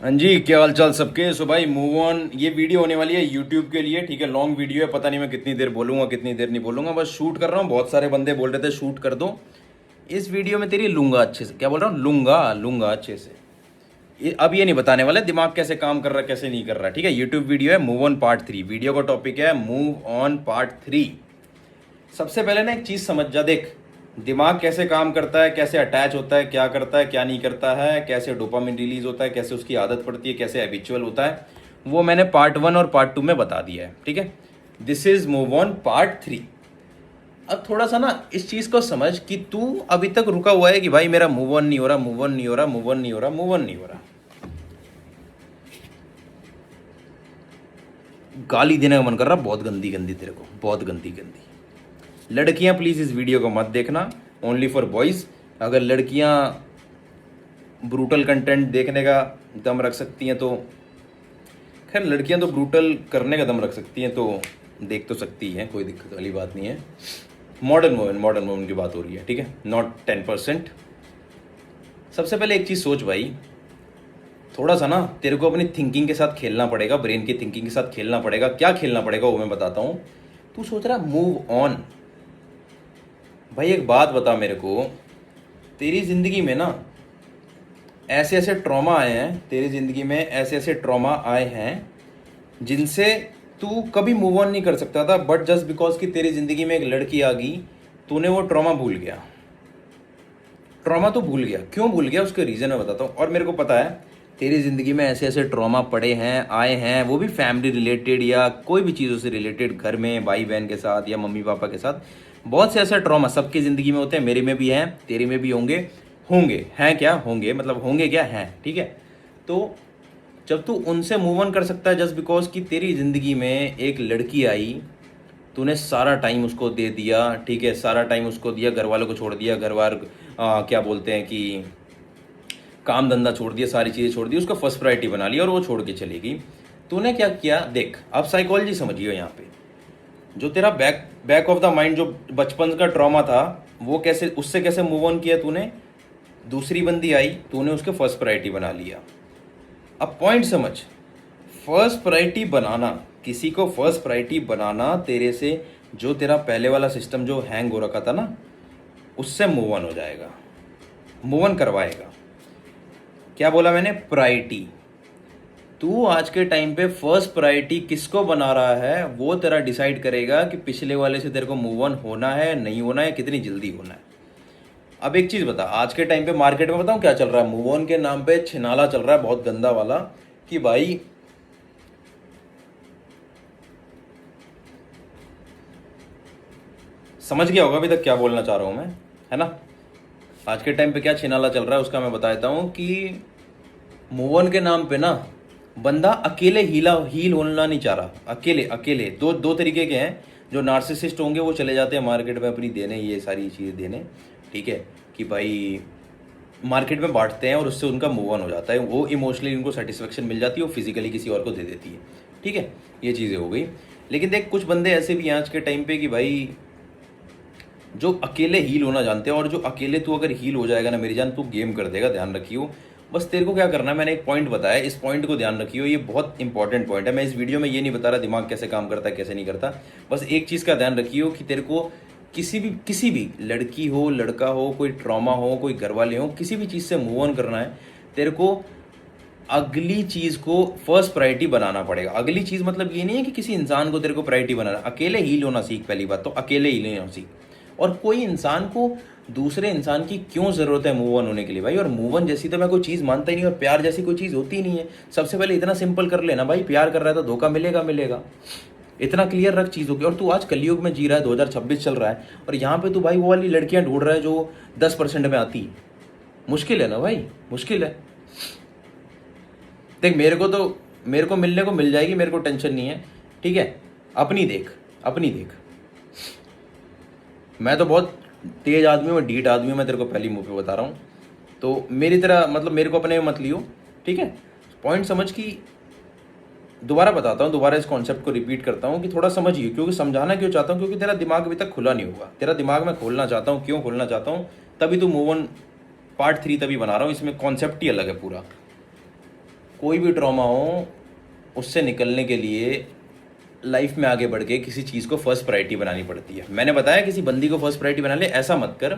हाँ जी, क्या हाल चाल सबके। सो भाई मूव ऑन, ये वीडियो होने वाली है यूट्यूब के लिए, ठीक है। लॉन्ग वीडियो है, पता नहीं मैं कितनी देर बोलूँगा कितनी देर नहीं बोलूँगा, बस शूट कर रहा हूँ। बहुत सारे बंदे बोल रहे थे शूट कर दो। इस वीडियो में तेरी लूंगा अच्छे से, क्या बोल रहा हूँ, लूंगा लूंगा अच्छे से। अब ये नहीं बताने वाला दिमाग कैसे काम कर रहा है कैसे नहीं कर रहा, ठीक है। यूट्यूब वीडियो है मूव ऑन पार्ट 3, वीडियो का टॉपिक है मूव ऑन पार्ट 3। सबसे पहले ना एक चीज़ समझ जा, देख दिमाग कैसे काम करता है, कैसे अटैच होता है, क्या करता है क्या नहीं करता है, कैसे डोपामिन रिलीज होता है, कैसे उसकी आदत पड़ती है, कैसे हैबिचुअल होता है, वो मैंने पार्ट 1 और पार्ट 2 में बता दिया है, ठीक है। This is move on part 3। अब थोड़ा सा ना इस चीज़ को समझ कि तू अभी तक रुका हुआ है कि भाई मेरा मूव ऑन नहीं हो रहा, मूव ऑन नहीं हो रहा, मूव ऑन नहीं हो रहा, मूव ऑन नहीं हो रहा। गाली देने का मन कर रहा, बहुत गंदी गंदी तेरे को, बहुत गंदी गंदी। लड़कियां प्लीज इस वीडियो को मत देखना, ओनली फॉर बॉयज। अगर लड़कियां ब्रूटल कंटेंट देखने का दम रख सकती हैं तो खैर, लड़कियां तो ब्रूटल करने का दम रख सकती हैं तो देख तो सकती हैं, कोई दिक्कत वाली बात नहीं है। मॉडर्न वुमेन की बात हो रही है, ठीक है, नॉट 10%। सबसे पहले एक चीज़ सोच भाई, थोड़ा सा ना तेरे को अपनी थिंकिंग के साथ खेलना पड़ेगा, ब्रेन की थिंकिंग के साथ खेलना पड़ेगा। क्या खेलना पड़ेगा वो मैं बताता हूँ। तू सोच रहा मूव ऑन, भाई एक बात बता मेरे को, तेरी जिंदगी में ना ऐसे ऐसे ट्रॉमा आए हैं, तेरी जिंदगी में ऐसे ऐसे ट्रॉमा आए हैं जिनसे तू कभी मूव ऑन नहीं कर सकता था, बट जस्ट बिकॉज कि तेरी जिंदगी में एक लड़की आ गई, तूने वो ट्रॉमा भूल गया। ट्रॉमा तो भूल गया, क्यों भूल गया उसके रीजन मैं बताता हूँ। और मेरे को पता है तेरी जिंदगी में ऐसे ऐसे ट्रॉमा पड़े हैं, आए हैं, वो भी फैमिली रिलेटेड या कोई भी चीज़ों से रिलेटेड, घर में भाई बहन के साथ या मम्मी पापा के साथ। बहुत से ऐसे ट्रॉमा सबकी ज़िंदगी में होते हैं, मेरे में भी हैं, तेरे में भी होंगे, होंगे हैं क्या होंगे, मतलब होंगे क्या हैं, ठीक है। तो जब तू उनसे मूव ऑन कर सकता है जस्ट बिकॉज कि तेरी ज़िंदगी में एक लड़की आई, तूने सारा टाइम उसको दे दिया, ठीक है, सारा टाइम उसको दिया, घर वालों को छोड़ दिया, घर वाल क्या बोलते हैं कि काम धंधा छोड़ दिया, सारी चीज़ें छोड़ दी, उसको फर्स्ट प्रायोरिटी बना लिया और वो छोड़ के चली गई। तूने क्या किया देख, अब साइकोलॉजी समझियो यहाँ पे। जो तेरा बैक ऑफ द माइंड जो बचपन का ट्रॉमा था, वो कैसे, उससे कैसे मूव ऑन किया तूने। दूसरी बंदी आई, तूने उसके फर्स्ट प्रायोरिटी बना लिया। अब पॉइंट समझ, फर्स्ट प्रायोरिटी बनाना, किसी को फर्स्ट प्रायोरिटी बनाना तेरे से, जो तेरा पहले वाला सिस्टम जो हैंग हो रखा था ना, उससे मूव ऑन हो जाएगा, मूव ऑन करवाएगा। क्या बोला मैंने, प्रायोरिटी। तू आज के टाइम पे फर्स्ट प्रायोरिटी किसको बना रहा है, वो तेरा डिसाइड करेगा कि पिछले वाले से तेरे को मूव ऑन होना है नहीं होना है, कितनी जल्दी होना है। अब एक चीज़ बता, आज के टाइम पे मार्केट में बताऊँ क्या चल रहा है, मूव ऑन के नाम पे छिनाला चल रहा है बहुत गंदा वाला, कि भाई समझ गया होगा अभी तक क्या बोलना चाह रहा हूँ मैं, है ना। आज के टाइम पे क्या छिनाला चल रहा है उसका मैं बता देता हूँ कि मूव ऑन के नाम पे ना बंदा अकेले हील होना नहीं चाह रहा। अकेले अकेले दो दो तरीके के हैं। जो नार्सिसिस्ट होंगे वो चले जाते हैं मार्केट में अपनी देने, ये सारी चीज़ें देने, ठीक है, कि भाई मार्केट में बांटते हैं और उससे उनका मूव ऑन हो जाता है, वो इमोशनली उनको सेटिस्फेक्शन मिल जाती है, वो फिजिकली किसी और को दे देती है, ठीक है, ये चीज़ें हो गई। लेकिन देख कुछ बंदे ऐसे भी हैं आज के टाइम पे कि भाई जो अकेले हील होना जानते हैं, और जो अकेले तू अगर हील हो जाएगा ना मेरी जान, तू गेम कर देगा, ध्यान रखियो। बस तेरे को क्या करना है, मैंने एक पॉइंट बताया, इस पॉइंट को ध्यान रखियो, ये बहुत इंपॉर्टेंट पॉइंट है। मैं इस वीडियो में ये नहीं बता रहा दिमाग कैसे काम करता है कैसे नहीं करता, बस एक चीज़ का ध्यान रखियो कि तेरे को किसी भी लड़की हो लड़का हो, कोई ट्रॉमा हो, कोई घर वाले हो, किसी भी चीज़ से मूव ऑन करना है, तेरे को अगली चीज़ को फर्स्ट प्रायोरिटी बनाना पड़ेगा। अगली चीज़ मतलब ये नहीं है कि किसी इंसान को तेरे को प्रायोरिटी बनाना, अकेले हील होना सीख, पहली बात तो अकेले हील होना सीख। और कोई इंसान को दूसरे इंसान की क्यों ज़रूरत है मूव ऑन होने के लिए भाई। और मूव ऑन जैसी तो मैं कोई चीज़ मानता ही नहीं, और प्यार जैसी कोई चीज़ होती ही नहीं है। सबसे पहले इतना सिंपल कर लेना भाई, प्यार कर रहा है तो धोखा मिलेगा मिलेगा, इतना क्लियर रख चीज़ होगी। और तू आज कलयुग में जी रहा है, 2026 चल रहा है, और यहाँ पे तू भाई वो वाली लड़कियाँ ढूंढ रहा है जो 10% में आती है। मुश्किल है ना भाई, मुश्किल है। देख मेरे को मिलने को मिल जाएगी, मेरे को टेंशन नहीं है, ठीक है। अपनी देख, अपनी देख। मैं तो बहुत तेज आदमी हूँ, ढीठ आदमी हूँ, मैं तेरे को पहली मुंह पे बता रहा हूँ। तो मेरी तरह मतलब मेरे को अपने में मत लियो, ठीक है। पॉइंट समझ कि दोबारा बताता हूँ, दोबारा इस कॉन्सेप्ट को रिपीट करता हूँ कि थोड़ा समझिए, क्योंकि समझाना क्यों चाहता हूँ, क्योंकि तेरा दिमाग अभी तक खुला नहीं हुआ। तेरा दिमाग मैं खोलना चाहता हूँ, क्यों खोलना चाहता हूँ, तभी तो मूव ऑन पार्ट 3 तभी बना रहा हूँ, इसमें कॉन्सेप्ट ही अलग है पूरा। कोई भी ट्रॉमा हो, उससे निकलने के लिए लाइफ में आगे बढ़ के किसी चीज़ को फर्स्ट प्रायोरिटी बनानी पड़ती है। मैंने बताया किसी बंदी को फर्स्ट प्रायोरिटी बना ले, ऐसा मत कर,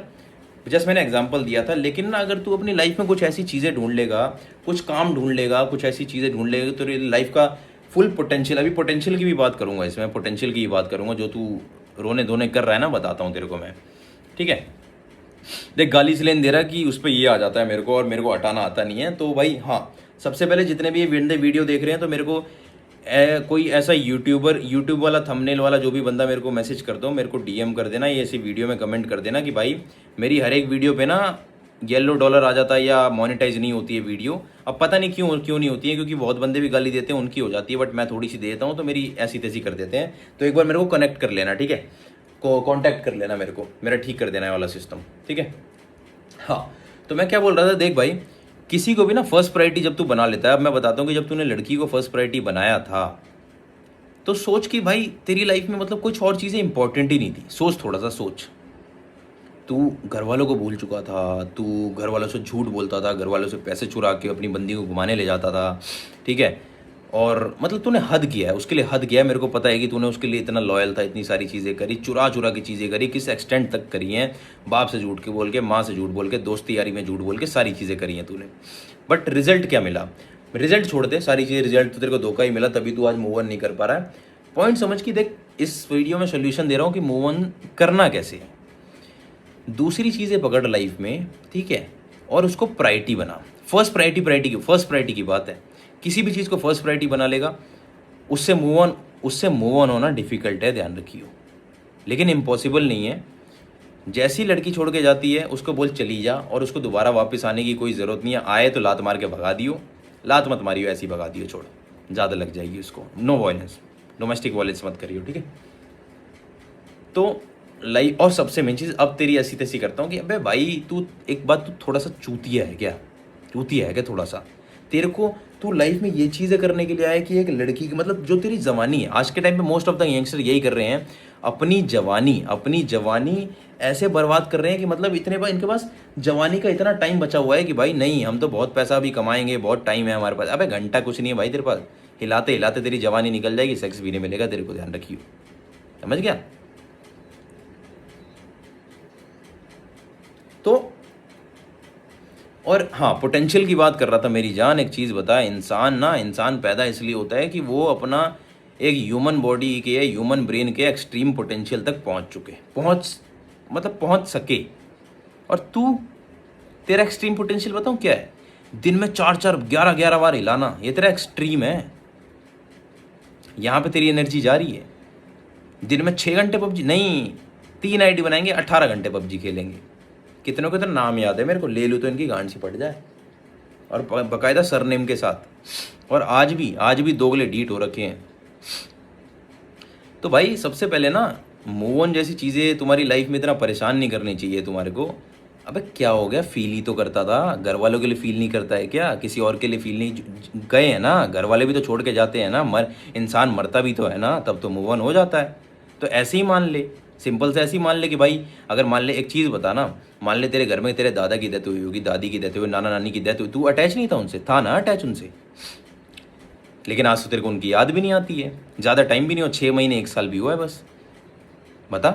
जस्ट मैंने एग्जांपल दिया था। लेकिन ना अगर तू अपनी लाइफ में कुछ ऐसी चीज़ें ढूंढ लेगा, कुछ काम ढूंढ लेगा, कुछ ऐसी चीज़ें ढूंढ लेगा, तो लाइफ का फुल पोटेंशियल, अभी पोटेंशियल की भी बात करूंगा इसमें, पोटेंशियल की भी बात करूंगा। जो तू रोने धोने कर रहा है ना, बताता हूँ तेरे को मैं, ठीक है। देख, गाली से लेन दे रहा कि उस पर ये आ जाता है मेरे को, और मेरे को हटाना आता नहीं है। तो भाई हाँ, सबसे पहले जितने भी ये बंदे वीडियो देख रहे हैं, तो मेरे को कोई ऐसा यूट्यूब वाला थंबनेल वाला जो भी बंदा मेरे को मैसेज कर दो, मेरे को डीएम कर देना, ये ऐसी वीडियो में कमेंट कर देना कि भाई मेरी हर एक वीडियो पे ना येलो डॉलर आ जाता है या मोनेटाइज नहीं होती है वीडियो। अब पता नहीं क्यों नहीं होती है, क्योंकि बहुत बंदे भी गाली देते हैं, उनकी हो जाती है, बट मैं थोड़ी सी देता हूँ तो मेरी ऐसी तैसी कर देते हैं। तो एक बार मेरे को कनेक्ट कर लेना, ठीक है, कॉन्टैक्ट कर लेना मेरे को, मेरा ठीक कर देना है वाला सिस्टम, ठीक है। हाँ, तो मैं क्या बोल रहा था, देख भाई, किसी को भी ना फर्स्ट प्रायोरिटी जब तू बना लेता है, अब मैं बताता हूँ कि जब तूने लड़की को फर्स्ट प्रायोरिटी बनाया था, तो सोच कि भाई तेरी लाइफ में मतलब कुछ और चीज़ें इंपॉर्टेंट ही नहीं थी। सोच, थोड़ा सा सोच, तू घर वालों को भूल चुका था, तू घर वालों से झूठ बोलता था, घर वालों से पैसे चुरा के अपनी बंदी को घुमाने ले जाता था, ठीक है। और मतलब तूने हद किया है, उसके लिए हद किया है। मेरे को पता है कि तूने उसके लिए इतना लॉयल था, इतनी सारी चीज़ें करी, चुरा चुरा की चीज़ें करी, किस एक्सटेंट तक करी हैं, बाप से झूठ के बोल के, माँ से झूठ बोल के, दोस्ती यारी में झूठ बोल के, सारी चीज़ें करी हैं तूने। बट रिजल्ट क्या मिला? रिजल्ट छोड़ दे, सारी चीज़ें, रिजल्ट तो तेरे को धोखा ही मिला, तभी तू आज मूव ऑन नहीं कर पा रहा है। पॉइंट समझ के देख, इस वीडियो में सोल्यूशन दे रहा हूँ कि मूव ऑन करना कैसे है। दूसरी चीज़ें पकड़ लाइफ में, ठीक है, और उसको प्रायोरिटी बना। फर्स्ट प्रायोरिटी की बात है। किसी भी चीज़ को फर्स्ट प्रायोरिटी बना लेगा, उससे मूव ऑन होना डिफिकल्ट है, ध्यान रखियो, लेकिन इम्पॉसिबल नहीं है। जैसी लड़की छोड़ के जाती है, उसको बोल चली जा, और उसको दोबारा वापस आने की कोई ज़रूरत नहीं है। आए तो लात मार के भगा दियो, लात मत मारियो, ऐसी भगा दियो, छोड़, ज़्यादा लग जाएगी उसको। नो वायलेंस, डोमेस्टिक वायलेंस मत करियो, ठीक है। तो लाइफ, और सबसे मेन चीज़, अब तेरी ऐसी तैसी करता हूँ कि अबे भाई तू एक बात, तू थोड़ा सा चूतिया है क्या? चूतिया है क्या थोड़ा सा? तेरे को, तू लाइफ में ये चीज़ें करने के लिए आया कि एक लड़की की, मतलब जो तेरी जवानी है, आज के टाइम पे मोस्ट ऑफ द यंगस्टर यही कर रहे हैं, अपनी जवानी ऐसे बर्बाद कर रहे हैं कि मतलब इतने पास, इनके पास जवानी का इतना टाइम बचा हुआ है कि भाई नहीं, हम तो बहुत पैसा भी कमाएंगे, बहुत टाइम है हमारे पास। अबे घंटा कुछ नहीं है भाई तेरे पास, हिलाते हिलाते तेरी जवानी निकल जाएगी, सेक्स भी नहीं मिलेगा तेरे को, ध्यान रखियो, समझ गया? तो और हाँ, पोटेंशियल की बात कर रहा था मेरी जान। एक चीज़ बता, इंसान पैदा इसलिए होता है कि वो अपना एक ह्यूमन बॉडी के, ह्यूमन ब्रेन के एक्सट्रीम पोटेंशियल तक पहुंच सके। और तेरा एक्सट्रीम पोटेंशियल बताऊँ क्या है? दिन में 4-4, 11-11 बार हिलाना, ये तेरा एक्सट्रीम है। यहाँ पे तेरी एनर्जी जा रही है। दिन में 6 घंटे पबजी नहीं, 3 आईडी बनाएंगे, 18 घंटे पबजी खेलेंगे। कितनों के तो नाम याद है मेरे को, ले लूँ तो इनकी गांड सी पड़ जाए, और बाकायदा सरनेम के साथ। और आज भी दोगले डीट हो रखे हैं। तो भाई सबसे पहले ना, मूव ऑन जैसी चीज़ें तुम्हारी लाइफ में इतना परेशान नहीं करनी चाहिए तुम्हारे को। अबे क्या हो गया, फील ही तो करता था, घर वालों के लिए फील नहीं करता है क्या? किसी और के लिए फील नहीं, गए हैं ना, घर वाले भी तो छोड़ के जाते हैं ना, इंसान मरता भी तो है ना, तब तो मूव ऑन हो जाता है। तो ऐसे ही मान ले, सिंपल से ऐसे ही मान ले कि भाई, अगर मान ले, एक चीज़ बता ना, मान ले तेरे घर में तेरे दादा की डेथ हुई होगी, दादी की डेथ हुई, नाना नानी की डेथ हुई, तू अटैच नहीं था उनसे? था ना अटैच उनसे, लेकिन आज तो तेरे को उनकी याद भी नहीं आती है। ज़्यादा टाइम भी नहीं हो, 6 महीने 1 साल भी हुआ है बस। बता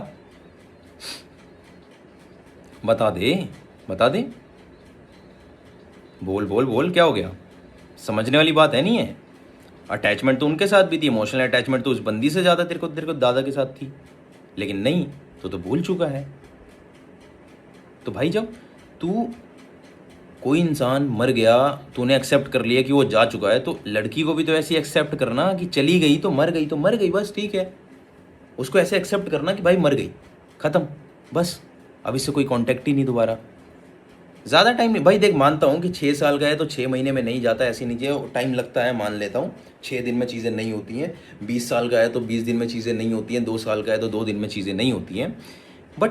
दे, बोल, क्या हो गया? समझने वाली बात है नहीं है? अटैचमेंट तो उनके साथ भी थी, इमोशनल अटैचमेंट तो उस बंदी से ज़्यादा तेरे को दादा के साथ थी, लेकिन नहीं, तो भूल चुका है। तो भाई जब कोई इंसान मर गया, तूने एक्सेप्ट कर लिया कि वो जा चुका है, तो लड़की को भी तो ऐसे एक्सेप्ट करना कि चली गई तो मर गई बस, ठीक है। उसको ऐसे एक्सेप्ट करना कि भाई मर गई, ख़त्म, बस, अब इससे कोई कांटेक्ट ही नहीं दोबारा। ज़्यादा टाइम नहीं भाई, देख मानता हूँ कि 6 साल का है तो 6 महीने में नहीं जाता, ऐसी नहीं चाहिए, टाइम लगता है, मान लेता हूँ। 6 दिन में चीज़ें नहीं होती हैं। 20 साल का है तो 20 दिन में चीज़ें नहीं होती हैं। 2 साल का है तो 2 दिन में चीज़ें नहीं होती हैं। बट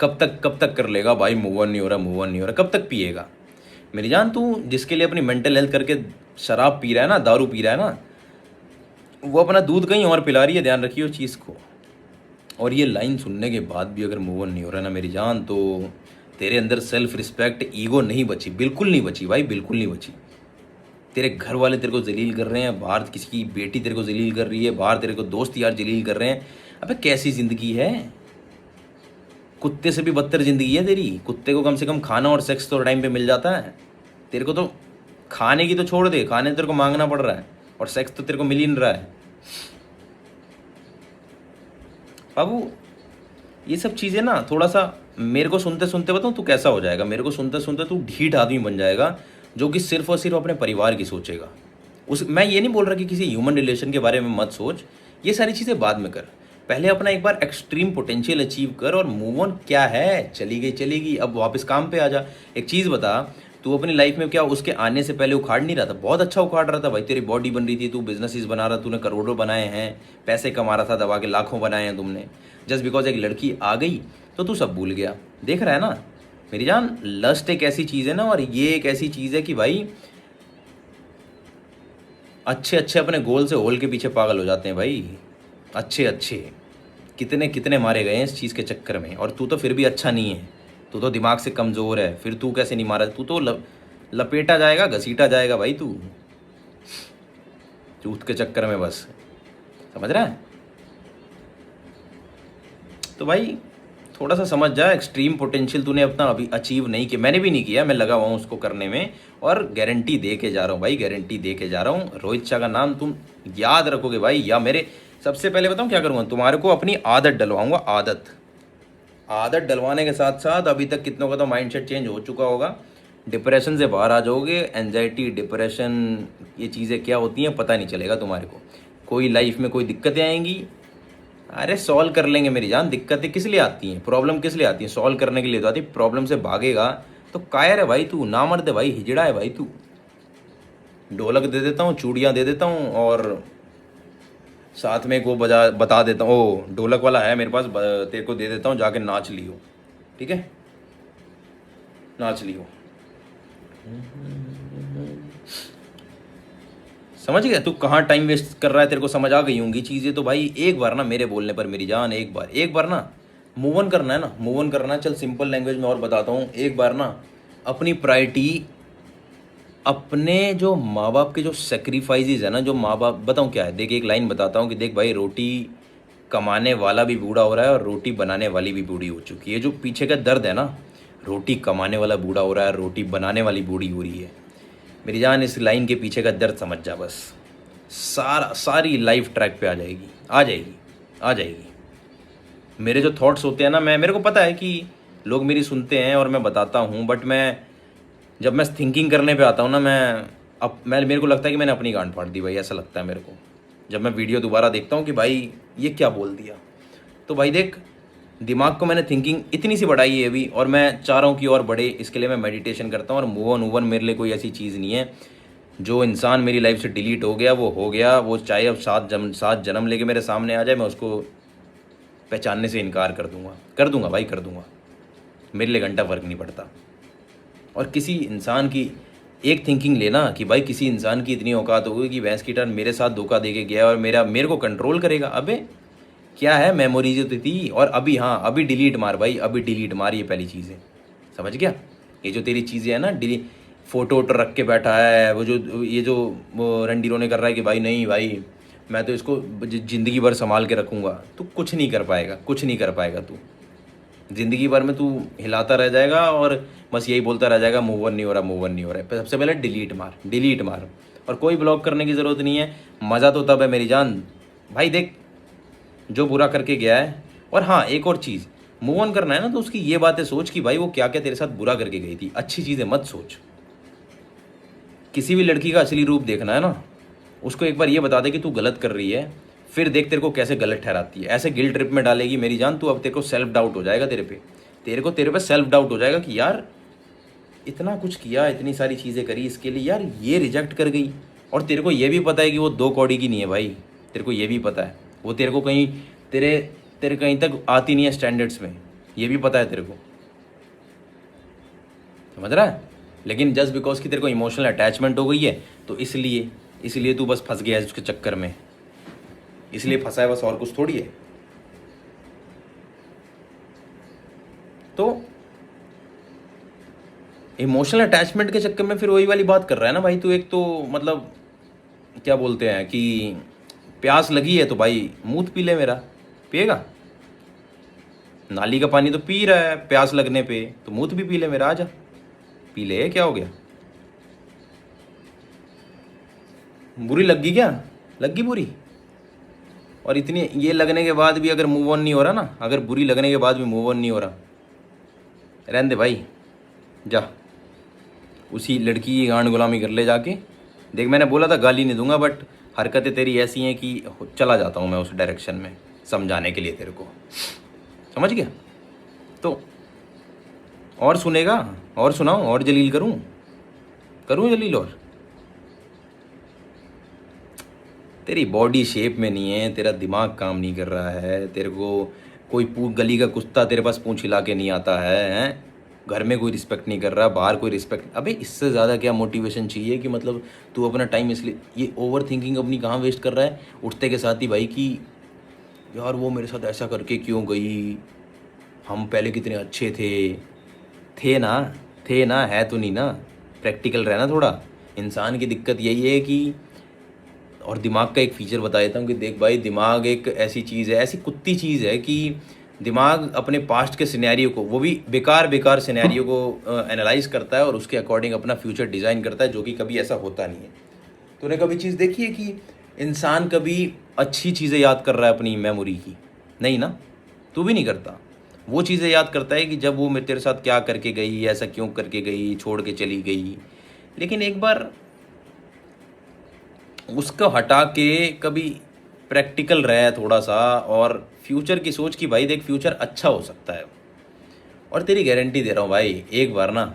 कब तक कर लेगा भाई? मूव ऑन नहीं हो रहा, कब तक पिएगा? मेरी जान, तू जिसके लिए अपनी मेंटल हेल्थ करके शराब पी रहा है ना, दारू पी रहा है ना, वो अपना दूध कहीं और पिला रही है, ध्यान रखिए उस चीज़ को। और ये लाइन सुनने के बाद भी अगर मूव ऑन नहीं हो रहा ना मेरी जान, तो तेरे अंदर सेल्फ रिस्पेक्ट, ईगो नहीं बची, बिल्कुल नहीं बची भाई, बिल्कुल नहीं बची। तेरे घर वाले तेरे को जलील कर रहे हैं, बाहर किसी की बेटी तेरे को जलील कर रही है, बाहर तेरे को दोस्त यार जलील कर रहे हैं। अबे कैसी ज़िंदगी है? कुत्ते से भी बदतर ज़िंदगी है तेरी। कुत्ते को कम से कम खाना और सेक्स तो टाइम पे मिल जाता है, तेरे को तो खाने की तो छोड़ दे, खाने तेरे को मांगना पड़ रहा है और सेक्स तो तेरे को मिल ही नहीं रहा है। बाबू ये सब चीज़ें ना थोड़ा सा मेरे को सुनते सुनते बताऊँ तू कैसा हो जाएगा, मेरे को सुनते सुनते तू ढीठ आदमी बन जाएगा जो कि सिर्फ और सिर्फ अपने परिवार की सोचेगा। मैं ये नहीं बोल रहा कि किसी ह्यूमन रिलेशन के बारे में मत सोच, ये सारी चीज़ें बाद में कर। पहले अपना एक बार एक्सट्रीम पोटेंशियल अचीव कर और मूव ऑन। क्या है, चली गई चलेगी, अब वापस काम पे आ जा। एक चीज़ बता, तू अपनी लाइफ में क्या उसके आने से पहले उखाड़ नहीं रहा था? बहुत अच्छा उखाड़ रहा था भाई, तेरी बॉडी बन रही थी, तू बिजनेसेस बना रहा, तूने करोड़ों बनाए हैं, पैसे कमा रहा था, दबा के लाखों बनाए हैं तुमने। जस्ट बिकॉज एक लड़की आ गई तो तू सब भूल गया। देख रहा है ना मेरी जान, लस्ट एक ऐसी चीज़ है ना, और ये एक ऐसी चीज़ है कि भाई अच्छे अच्छे अपने गोल से होल के पीछे पागल हो जाते हैं भाई। अच्छे अच्छे कितने कितने मारे गए हैं इस चीज़ के चक्कर में, और तू तो फिर भी अच्छा नहीं है, तू तो दिमाग से कमज़ोर है। फिर तू कैसे नहीं मारा? तू तो लपेटा जाएगा, घसीटा जाएगा भाई तू, चूत के चक्कर में बस। समझ रहा है? तो भाई थोड़ा सा समझ जा, एक्सट्रीम पोटेंशियल तूने अपना अभी अचीव नहीं किया, मैंने भी नहीं किया, मैं लगा हुआ हूँ उसको करने में, और गारंटी दे के जा रहा हूँ भाई, गारंटी दे के जा रहा हूँ। रोहित शाह का नाम तुम याद रखोगे भाई। या मेरे सबसे पहले बताऊँ क्या करूँगा, तुम्हारे को अपनी आदत डलवाऊंगा। आदत डलवाने के साथ साथ अभी तक कितनों का तो माइंडसेट चेंज हो चुका होगा, डिप्रेशन से बाहर आ जाओगे। एंजाइटी, डिप्रेशन, ये चीज़ें क्या होती हैं पता नहीं चलेगा तुम्हारे को। कोई लाइफ में कोई दिक्कतें आएंगी, अरे सॉल्व कर लेंगे मेरी जान। दिक्कतें किस लिए आती हैं, प्रॉब्लम किस लिए आती है? सॉल्व करने के लिए तो आती है। प्रॉब्लम से भागेगा तो कायर है भाई तू, नामर्द है भाई, हिजड़ा है भाई तू। ढोलक दे देता हूँ, चूड़ियाँ दे देता हूँ, और साथ में एक वो बता देता हूँ, ओ ढोलक वाला है मेरे पास, तेरे को दे देता हूँ, जाके नाच लियो। ठीक है, नाच लियो। समझ गया तू कहाँ टाइम वेस्ट कर रहा है? तेरे को समझ आ गई होंगी चीज़ें तो भाई। एक बार ना मेरे बोलने पर मेरी जान, एक बार ना मूव ऑन करना है ना, मूव ऑन करना है। चल सिंपल लैंग्वेज में और बताता हूँ, एक बार ना अपनी प्रायोरिटी, अपने जो माँ बाप के जो सेक्रीफाइसेस है ना, जो माँ बाप, बताऊँ क्या है, देख एक लाइन बताता हूँ कि देख भाई, रोटी कमाने वाला भी बूढ़ा हो रहा है और रोटी बनाने वाली भी बूढ़ी हो चुकी है। जो पीछे का दर्द है ना, रोटी कमाने वाला बूढ़ा हो रहा है, रोटी बनाने वाली बूढ़ी हो रही है। मेरी जान इस लाइन के पीछे का दर्द समझ जा बस, सारी लाइफ ट्रैक पे आ जाएगी, आ जाएगी, आ जाएगी। मेरे जो थॉट्स होते हैं ना, मेरे को पता है कि लोग मेरी सुनते हैं और मैं बताता हूँ, बट जब मैं थिंकिंग करने पे आता हूँ ना, मेरे को लगता है कि मैंने अपनी गांड फाड़ दी भाई, ऐसा लगता है मेरे को। जब मैं वीडियो दोबारा देखता हूँ कि भाई ये क्या बोल दिया, तो भाई देख, दिमाग को मैंने थिंकिंग इतनी सी बढ़ाई है अभी, और मैं चाह रहा हूँ कि और बढ़े। इसके लिए मैं मेडिटेशन करता हूँ, और मूव ऑन मेरे लिए कोई ऐसी चीज़ नहीं है। जो इंसान मेरी लाइफ से डिलीट हो गया वो हो गया, वो चाहे अब 7 जन्म लेके मेरे सामने आ जाए, मैं उसको पहचानने से इनकार कर दूंगा भाई, कर दूंगा। मेरे लिए घंटा फर्क नहीं पड़ता। और किसी इंसान की एक थिंकिंग लेना कि भाई किसी इंसान की इतनी औकात होगी कि भैंस की टर्न मेरे साथ धोखा दे के गया और मेरे को कंट्रोल करेगा। अबे क्या है, मेमोरीज तो थी, और अभी, हाँ अभी डिलीट मार भाई, अभी डिलीट मार। ये पहली चीज़ है, समझ गया? ये जो तेरी चीज़ें हैं ना, फोटो वोटो रख के बैठा है, ये जो वो रंडी रोने कर रहा है कि भाई नहीं भाई मैं तो इसको ज़िंदगी भर संभाल के रखूँगा, तू कुछ नहीं कर पाएगा, कुछ नहीं कर पाएगा तू। ज़िंदगी भर में तू हिलाता रह जाएगा और बस यही बोलता रह जाएगा, मूव ऑन नहीं हो रहा, मूव ऑन नहीं हो रहा है। सबसे पहले डिलीट मार, डिलीट मार। और कोई ब्लॉक करने की ज़रूरत नहीं है, मज़ा तो तब है मेरी जान भाई। देख, जो बुरा करके गया है, और हाँ एक और चीज़, मूव ऑन करना है ना तो उसकी ये बातें सोच कि भाई वो क्या क्या तेरे साथ बुरा करके गई थी, अच्छी चीज़ें मत सोच। किसी भी लड़की का असली रूप देखना है ना, उसको एक बार ये बता दे कि तू गलत कर रही है, फिर देख तेरे को कैसे गलत ठहराती है। ऐसे गिल्ट ट्रिप में डालेगी मेरी जान तू, अब तेरे को सेल्फ डाउट हो जाएगा, तेरे पे सेल्फ डाउट हो जाएगा कि यार इतना कुछ किया, इतनी सारी चीज़ें करी इसके लिए, यार ये रिजेक्ट कर गई। और तेरे को ये भी पता है कि वो 2 कौड़ी की नहीं है भाई, तेरे को ये भी पता है, वो तेरे को कहीं तेरे कहीं तक आती नहीं है स्टैंडर्ड्स में, ये भी पता है तेरे को, समझ रहा है? लेकिन जस्ट बिकॉज कि तेरे को इमोशनल अटैचमेंट हो गई है, तो इसलिए तू बस फंस गया है उसके चक्कर में, इसलिए फंसा है बस, और कुछ थोड़ी है। तो इमोशनल अटैचमेंट के चक्कर में फिर वही वाली बात कर रहा है ना भाई तू। एक तो मतलब क्या बोलते हैं कि प्यास लगी है तो भाई मूत पी ले मेरा, पिएगा? नाली का पानी तो पी रहा है प्यास लगने पे, तो मूत भी पी ले मेरा, आजा पी ले, क्या हो गया? बुरी लगी क्या? लगी बुरी? और इतनी ये लगने के बाद भी अगर मूव ऑन नहीं हो रहा ना, अगर बुरी लगने के बाद भी मूव ऑन नहीं हो रहा, रहने दे भाई, जा उसी लड़की की गांड गुलामी कर ले जाके। देख मैंने बोला था गाली नहीं दूंगा, बट हरकतें तेरी ऐसी हैं कि चला जाता हूँ मैं उस डायरेक्शन में समझाने के लिए तेरे को, समझ गया? तो और सुनेगा? और सुनाऊँ? और जलील करूँ? करूँ जलील? और तेरी बॉडी शेप में नहीं है, तेरा दिमाग काम नहीं कर रहा है, तेरे को कोई गली का कुत्ता तेरे पास पूंछ हिला के नहीं आता है, हैं? घर में कोई रिस्पेक्ट नहीं कर रहा, बाहर कोई रिस्पेक्ट। अबे इससे ज़्यादा क्या मोटिवेशन चाहिए कि मतलब तू अपना टाइम इसलिए ये ओवर थिंकिंग अपनी कहाँ वेस्ट कर रहा है उठते के साथ ही भाई कि यार वो मेरे साथ ऐसा करके क्यों गई, हम पहले कितने अच्छे थे ना, थे ना, है तो नहीं ना? प्रैक्टिकल रहना थोड़ा। इंसान की दिक्कत यही है कि, और दिमाग का एक फीचर बता देता हूँ कि देख भाई, दिमाग एक ऐसी चीज़ है, ऐसी कुत्ती चीज़ है कि दिमाग अपने पास्ट के सिनेरियो को, वो भी बेकार बेकार सिनेरियो को एनालाइज करता है और उसके अकॉर्डिंग अपना फ्यूचर डिज़ाइन करता है, जो कि कभी ऐसा होता नहीं है। तूने कभी चीज़ देखी है कि इंसान कभी अच्छी चीज़ें याद कर रहा है अपनी मेमोरी की? नहीं ना, तू भी नहीं करता। वो चीज़ें याद करता है कि जब वो मेरे तेरे साथ क्या करके गई, ऐसा क्यों करके गई, छोड़ के चली गई। लेकिन एक बार उसको हटा के कभी प्रैक्टिकल रहे थोड़ा सा, और फ्यूचर की सोच कि भाई देख फ्यूचर अच्छा हो सकता है। और तेरी गारंटी दे रहा हूँ भाई, एक बार ना,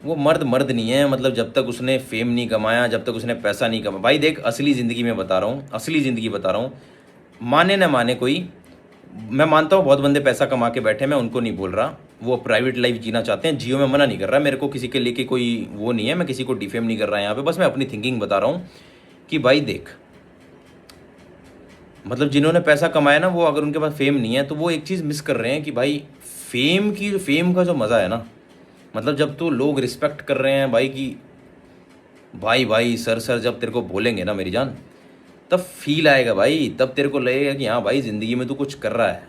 वो मर्द मर्द नहीं है, मतलब जब तक उसने फेम नहीं कमाया, जब तक उसने पैसा नहीं कमाया। भाई देख असली ज़िंदगी में बता रहा हूँ, असली ज़िंदगी बता रहा हूँ, माने ना माने कोई, मैं मानता हूँ बहुत बंदे पैसा कमा के बैठे, मैं उनको नहीं बोल रहा, वो प्राइवेट लाइफ जीना चाहते हैं, जियो में मना नहीं कर रहा, मेरे को किसी के लेके कोई वो नहीं है, मैं किसी को डिफेम नहीं कर रहा यहाँ पे, बस मैं अपनी थिंकिंग बता रहा हूँ कि भाई देख, मतलब जिन्होंने पैसा कमाया ना, वो अगर उनके पास फेम नहीं है तो वो एक चीज़ मिस कर रहे हैं कि भाई फेम का जो मज़ा है ना, मतलब जब तो लोग रिस्पेक्ट कर रहे हैं भाई कि भाई भाई सर सर जब तेरे को बोलेंगे ना मेरी जान, तब फील आएगा भाई, तब तेरे को लगेगा कि हाँ भाई ज़िंदगी में तू कुछ कर रहा है,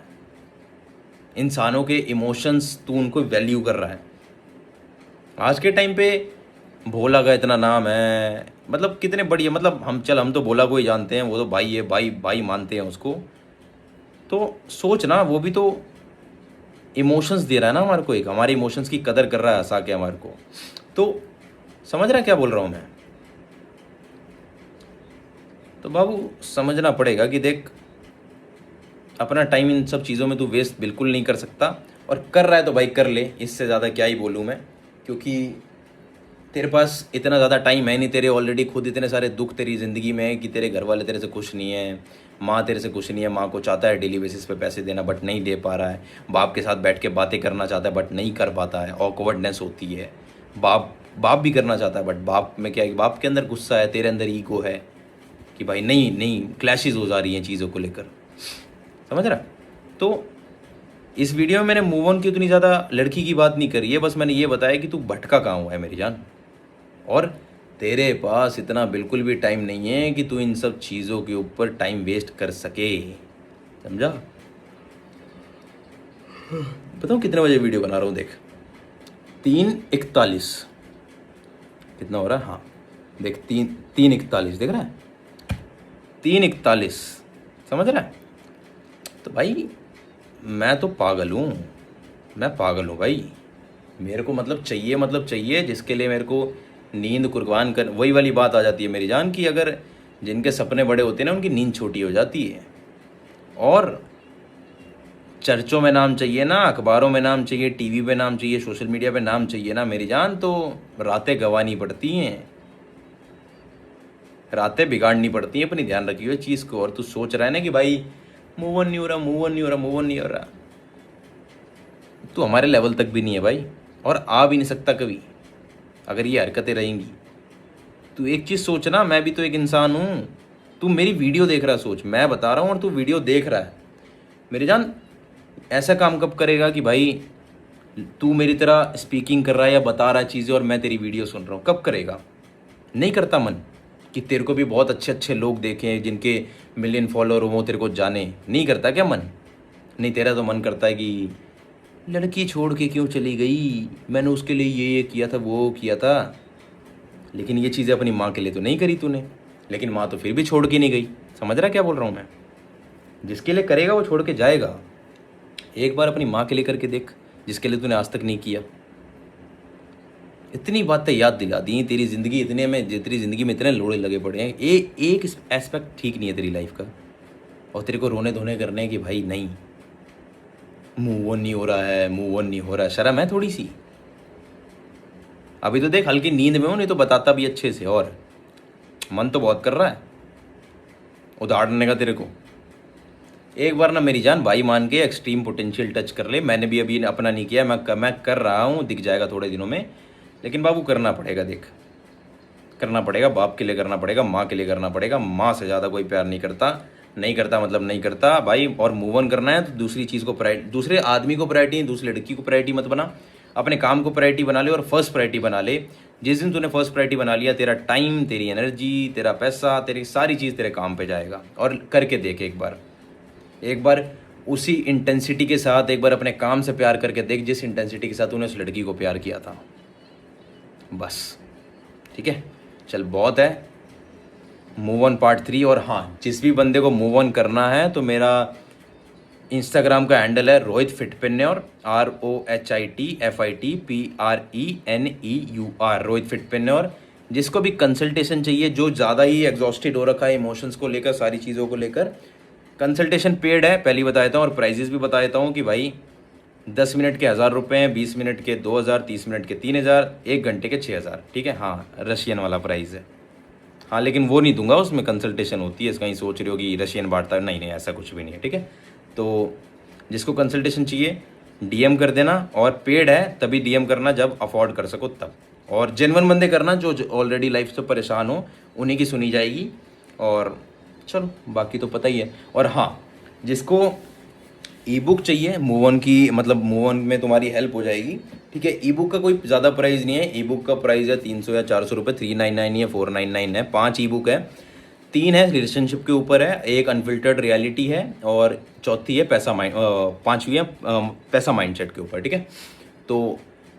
इंसानों के इमोशंस तू उनको वैल्यू कर रहा है। आज के टाइम पे भोला का इतना नाम है, मतलब कितने बढ़िया, मतलब हम तो भोला को ही जानते हैं, वो तो भाई है, भाई भाई मानते हैं उसको। तो सोच ना, वो भी तो इमोशंस दे रहा है ना हमारे को, एक हमारे इमोशंस की कदर कर रहा है हंसा के हमारे को। तो समझ रहा है क्या बोल रहा हूँ मैं? तो बाबू समझना पड़ेगा कि देख, अपना टाइम इन सब चीज़ों में तू वेस्ट बिल्कुल नहीं कर सकता, और कर रहा है तो भाई कर ले, इससे ज़्यादा क्या ही बोलूँ मैं, क्योंकि तेरे पास इतना ज़्यादा टाइम है नहीं, तेरे ऑलरेडी खुद इतने सारे दुख तेरी ज़िंदगी में है कि तेरे घर वाले तेरे से खुश नहीं है, माँ तेरे से खुश नहीं है, माँ को चाहता है डेली बेसिस पे पैसे देना बट नहीं दे पा रहा है, बाप के साथ बैठ के बातें करना चाहता है बट नहीं कर पाता है, ऑकवर्डनेस होती है, बाप बाप भी करना चाहता है बट बाप में क्या है, बाप के अंदर गुस्सा है, तेरे अंदर ईगो है कि भाई नहीं नहीं, क्लैशेज हो जा रही हैं चीज़ों को लेकर, समझ रहा? तो इस वीडियो में मैंने मूव ऑन की उतनी ज़्यादा लड़की की बात नहीं करी है, बस मैंने ये बताया कि तू भटका कहाँ हुआ है मेरी जान, और तेरे पास इतना बिल्कुल भी टाइम नहीं है कि तू इन सब चीज़ों के ऊपर टाइम वेस्ट कर सके, समझा? बताऊँ कितने बजे वीडियो बना रहा हूँ? देख 3:41 कितना हो रहा है, हाँ देख 3:41 देख रहा है, 3:41, समझ रहा है? तो भाई मैं तो पागल हूँ, मैं पागल हूँ भाई, मेरे को मतलब चाहिए जिसके लिए मेरे को नींद कुर्बान कर, वही वाली बात आ जाती है मेरी जान की, अगर जिनके सपने बड़े होते हैं ना उनकी नींद छोटी हो जाती है। और चर्चों में नाम चाहिए ना, अखबारों में नाम चाहिए, टीवी पे नाम चाहिए, सोशल मीडिया पे नाम चाहिए ना मेरी जान, तो रातें गंवानी पड़ती हैं, रातें बिगाड़नी पड़ती हैं अपनी ध्यान रखी हुई चीज़ को। और तू सोच रहा है ना कि भाई मूव ऑन नहीं हो रहा, मूव ऑन नहीं हो रहा, मूव ऑन नहीं हो रहा, तू हमारे लेवल तक भी नहीं है भाई, और आ भी नहीं सकता कभी अगर ये हरकतें रहेंगी। तू एक चीज़ सोचना, मैं भी तो एक इंसान हूँ, तू मेरी वीडियो देख रहा है, सोच मैं बता रहा हूँ और तू वीडियो देख रहा है मेरी जान, ऐसा काम कब करेगा कि भाई तू मेरी तरह स्पीकिंग कर रहा है या बता रहा है चीज़ें और मैं तेरी वीडियो सुन रहा हूँ, कब करेगा? नहीं करता मन कि तेरे को भी बहुत अच्छे अच्छे लोग देखें जिनके मिलियन फॉलोअर हो, तेरे को जाने? नहीं करता क्या मन? नहीं, तेरा तो मन करता है कि लड़की छोड़ के क्यों चली गई, मैंने उसके लिए ये किया था, वो किया था। लेकिन ये चीज़ें अपनी माँ के लिए तो नहीं करी तूने, लेकिन माँ तो फिर भी छोड़ के नहीं गई। समझ रहा है क्या बोल रहा हूँ मैं? जिसके लिए करेगा वो छोड़ के जाएगा। एक बार अपनी माँ के लिए करके देख, जिसके लिए तूने आज तक नहीं किया। इतनी बातें याद दिला दी तेरी ज़िंदगी, इतने में तेरी ज़िंदगी में इतने लोड़े लगे पड़े हैं, एक एस्पेक्ट ठीक नहीं है तेरी लाइफ का, और तेरे को रोने धोने करने कि भाई नहीं, मूव ऑन नहीं हो रहा है, मूव ऑन नहीं हो रहा है। शर्म है थोड़ी सी? अभी तो देख हल्की नींद में हो, नहीं तो बताता भी अच्छे से, और मन तो बहुत कर रहा है उदाहरणने का तेरे को। एक बार ना मेरी जान भाई मान के एक्सट्रीम पोटेंशियल टच कर ले। मैंने भी अभी अपना नहीं किया, मैं कर रहा हूँ, दिख जाएगा थोड़े दिनों में, लेकिन बाबू करना पड़ेगा। देख करना पड़ेगा, बाप के लिए करना पड़ेगा, माँ के लिए करना पड़ेगा। माँ से ज़्यादा कोई प्यार नहीं करता, नहीं करता मतलब नहीं करता भाई। और मूव ऑन करना है तो दूसरी चीज़ को प्रायोरिटी, दूसरे आदमी को प्रायोरिटी, दूसरी लड़की को प्रायोरिटी मत बना, अपने काम को प्रायोरिटी बना ले और फर्स्ट प्रायोरिटी बना ले। जिस दिन तूने फर्स्ट प्रायोरिटी बना लिया, तेरा टाइम, तेरी एनर्जी, तेरा पैसा, तेरी सारी चीज़ तेरे काम पे जाएगा। और करके देख एक बार उसी इंटेंसिटी के साथ एक बार अपने काम से प्यार करके देख जिस इंटेंसिटी के साथ तूने उस लड़की को प्यार किया था। बस ठीक है, चल बहुत है। Move on part 3। और हाँ, जिस भी बंदे को मूव ऑन करना है तो मेरा इंस्टाग्राम का हैंडल है रोहित फिटप्रेन्योर, ROHITFITPRENEUR, रोहित फिटप्रेन्योर। जिसको भी कंसल्टेशन चाहिए, जो ज़्यादा ही एग्जॉस्टेड हो रखा है इमोशंस को लेकर, सारी चीज़ों को लेकर, कंसल्टेशन पेड है, पहली बता देता हूँ, और प्राइजेस भी बता देता हूँ कि भाई 10 मिनट के 1000 रुपये हैं, 20 मिनट के 2000, 30 मिनट के 3000, 1 घंटे के 6000। ठीक है, हाँ रशियन वाला प्राइस है। हाँ लेकिन वो नहीं दूंगा, उसमें कंसल्टेशन होती है। कहीं सोच रहे हो कि रशियन बांटता है, नहीं नहीं ऐसा कुछ भी नहीं है। ठीक है, तो जिसको कंसल्टेशन चाहिए DM कर देना, और पेड है तभी DM करना जब अफोर्ड कर सको तब। और जेन्युइन बंदे करना, जो ऑलरेडी लाइफ से परेशान हो, उन्हीं की सुनी जाएगी। और चलो बाकी तो पता ही है। और हाँ, जिसको ई बुक चाहिए मूव ऑन की, मतलब मूव ऑन में तुम्हारी हेल्प हो जाएगी। ठीक है, ई बुक का कोई ज़्यादा प्राइस नहीं है। ई बुक का प्राइस है 300 या 400 रुपये, 399 या 499 है। 5 ई बुक है, 3 है रिलेशनशिप के ऊपर है, एक अनफिल्टर्ड रियलिटी है, और चौथी है पैसा माइंड, पाँचवीं है पैसा माइंडसेट के ऊपर। ठीक है, तो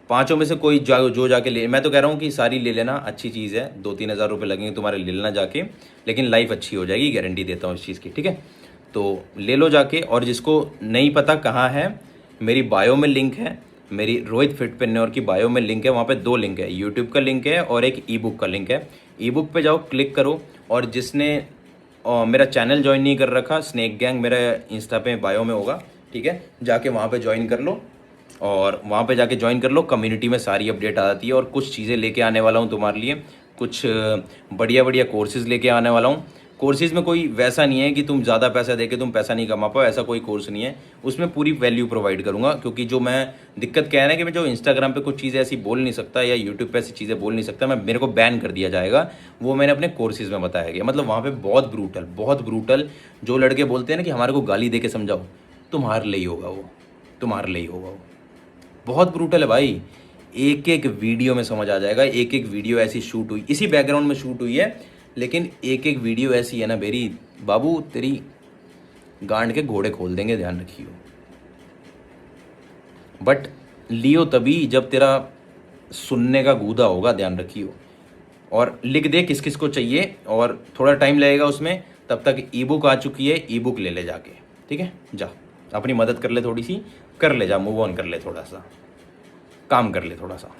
पाँचों में से कोई जो जाके ले, मैं तो कह रहा हूँ कि सारी ले लेना, अच्छी चीज़ है। 2-3 हज़ार रुपये लगेंगे तुम्हारे ले लेना जाके, लेकिन लाइफ अच्छी हो जाएगी, गारंटी देता हूँ इस चीज़ की। ठीक है, तो ले लो जाके। और जिसको नहीं पता कहाँ है, मेरी बायो में लिंक है, मेरी रोहित फिटप्रेन्योर की बायो में लिंक है। वहाँ पे 2 लिंक है, यूट्यूब का लिंक है और एक ई बुक का लिंक है। ई बुक पे जाओ, क्लिक करो, और जिसने मेरा चैनल ज्वाइन नहीं कर रखा, स्नेक गैंग मेरा इंस्टा पे बायो में होगा। ठीक है, जाके वहाँ पे ज्वाइन कर लो, और वहाँ पे जाके ज्वाइन कर लो। कम्युनिटी में सारी अपडेट आ जाती है, और कुछ चीज़ें लेके आने वाला हूँ तुम्हारे लिए, कुछ बढ़िया बढ़िया कोर्सेज़ लेके आने वाला हूँ। कोर्सेज़ में कोई वैसा नहीं है कि तुम ज़्यादा पैसा देके तुम पैसा नहीं कमा पाओ, ऐसा कोई कोर्स नहीं है। उसमें पूरी वैल्यू प्रोवाइड करूँगा, क्योंकि जो मैं दिक्कत क्या है ना, कि मैं जो इंस्टाग्राम पे कुछ चीज़ें ऐसी बोल नहीं सकता, या यूट्यूब पे ऐसी चीज़ें बोल नहीं सकता, मेरे को बैन कर दिया जाएगा। वो मैंने अपने कोर्सेज़ में बताया गया। मतलब वहाँ पर बहुत ब्रूटल जो लड़के बोलते हैं ना कि हमारे को गाली दे के समझाओ, तुम्हारे लिए ही होगा वो, तुम्हारे लिए ही होगा वो। बहुत ब्रूटल है भाई, एक एक वीडियो में समझ आ जाएगा। एक एक वीडियो ऐसी शूट हुई, इसी बैकग्राउंड में शूट हुई है, लेकिन एक एक वीडियो ऐसी है ना मेरी बाबू, तेरी गांड के घोड़े खोल देंगे, ध्यान रखियो। बट लियो तभी जब तेरा सुनने का गूदा होगा, ध्यान रखियो। और लिख दे किस किस को चाहिए, और थोड़ा टाइम लगेगा उसमें, तब तक ई बुक आ चुकी है, ई बुक ले ले जाके। ठीक है, जा अपनी मदद कर ले, थोड़ी सी कर ले, जा मूव ऑन कर ले, थोड़ा सा काम कर ले, थोड़ा सा।